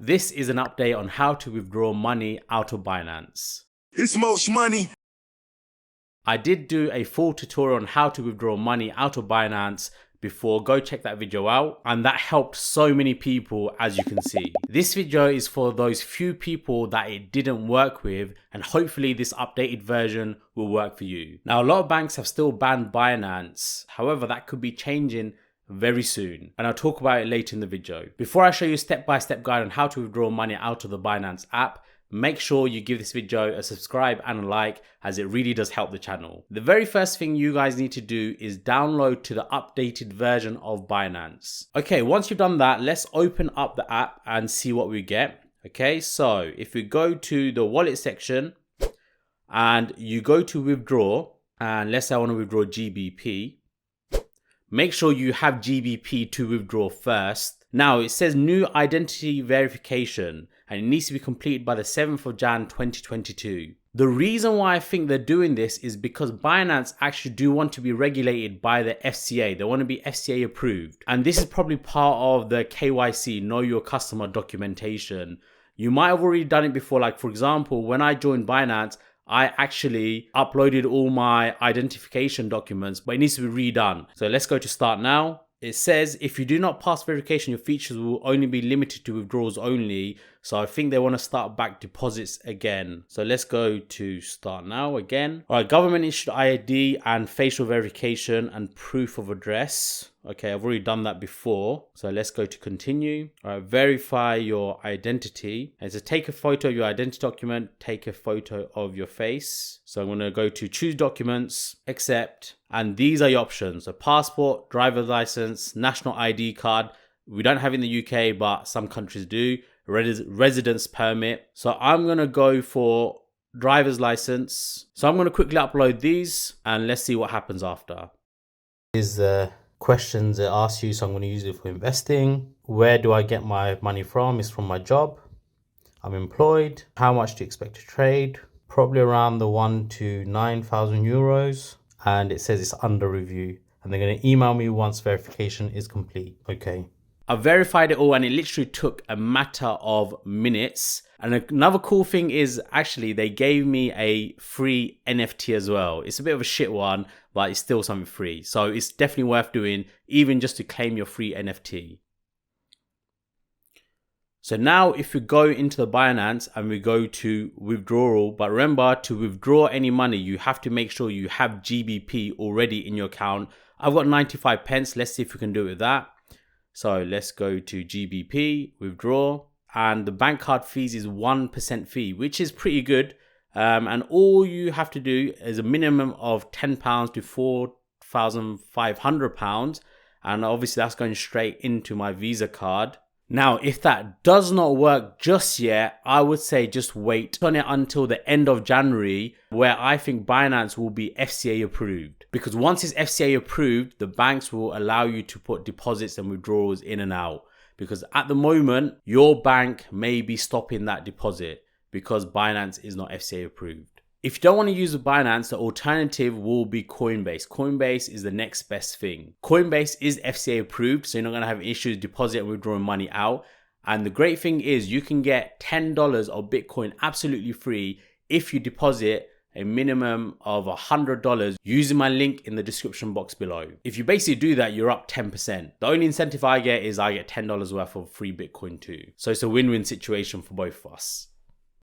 This is an update on how to withdraw money out of Binance. It's Mosh Money. I did do a full tutorial on how to withdraw money out of Binance before. Go check that video out, and that helped so many people, as you can see. This video is for those few people that it didn't work with, and hopefully this updated version will work for you. Now, a lot of banks have still banned Binance. However, that could be changing very soon, and I'll talk about it later in the video. Before I show you a step-by-step guide on how to withdraw money out of the Binance app, make sure you give this video a subscribe and a like, as it really does help the channel. The very first thing you guys need to do is download to the updated version of Binance. Okay, once you've done that, let's open up the app and see what we get. Okay, so if we go to the wallet section and you go to withdraw, and let's say I want to withdraw GBP, make sure you have GBP to withdraw first. Now it says new identity verification, and it needs to be completed by the 7th of Jan 2022. The reason why I think they're doing this is because Binance actually do want to be regulated by the FCA. They want to be FCA approved. And this is probably part of the KYC, know your customer documentation. You might have already done it before. Like for example, when I joined Binance, I actually uploaded all my identification documents, but it needs to be redone. So let's go to start now. It says if you do not pass verification, your features will only be limited to withdrawals only. So I think they want to start back deposits again. So let's go to start now again. All right, government issued ID and facial verification and proof of address. Okay, I've already done that before. So let's go to continue. All right, verify your identity. And it says take a photo of your identity document, take a photo of your face. So I'm going to go to choose documents, accept. And these are your options: a passport, driver's license, national ID card. We don't have it in the UK, but some countries do. Residence permit. So I'm going to go for driver's license. So I'm going to quickly upload these and let's see what happens after. Is the questions it asks you. So I'm going to use it for investing. Where do I get my money from? It's from my job. I'm employed. How much do you expect to trade? Probably around the 1,000 to 9,000 euros. And it says it's under review, and they're going to email me once verification is complete. Okay. I verified it all, and it literally took a matter of minutes. And another cool thing is actually they gave me a free NFT as well. It's a bit of a shit one, but it's still something free. So it's definitely worth doing, even just to claim your free NFT. So now if we go into the Binance and we go to withdrawal, but remember, to withdraw any money, you have to make sure you have GBP already in your account. I've got 95 pence. Let's see if we can do it with that. So let's go to GBP, withdraw, and the bank card fees is 1% fee, which is pretty good. And all you have to do is a minimum of £10 to £4,500. And obviously that's going straight into my Visa card. Now, if that does not work just yet, I would say just wait on it until the end of January, where I think Binance will be FCA approved. Because once it's FCA approved, the banks will allow you to put deposits and withdrawals in and out. Because at the moment, your bank may be stopping that deposit because Binance is not FCA approved. If you don't want to use Binance, the alternative will be Coinbase. Coinbase is the next best thing. Coinbase is FCA approved, so you're not going to have issues depositing and withdrawing money out. And the great thing is you can get $10 of Bitcoin absolutely free if you deposit a minimum of $100 using my link in the description box below. If you basically do that, you're up 10%. The only incentive I get is I get $10 worth of free Bitcoin too. So it's a win-win situation for both of us.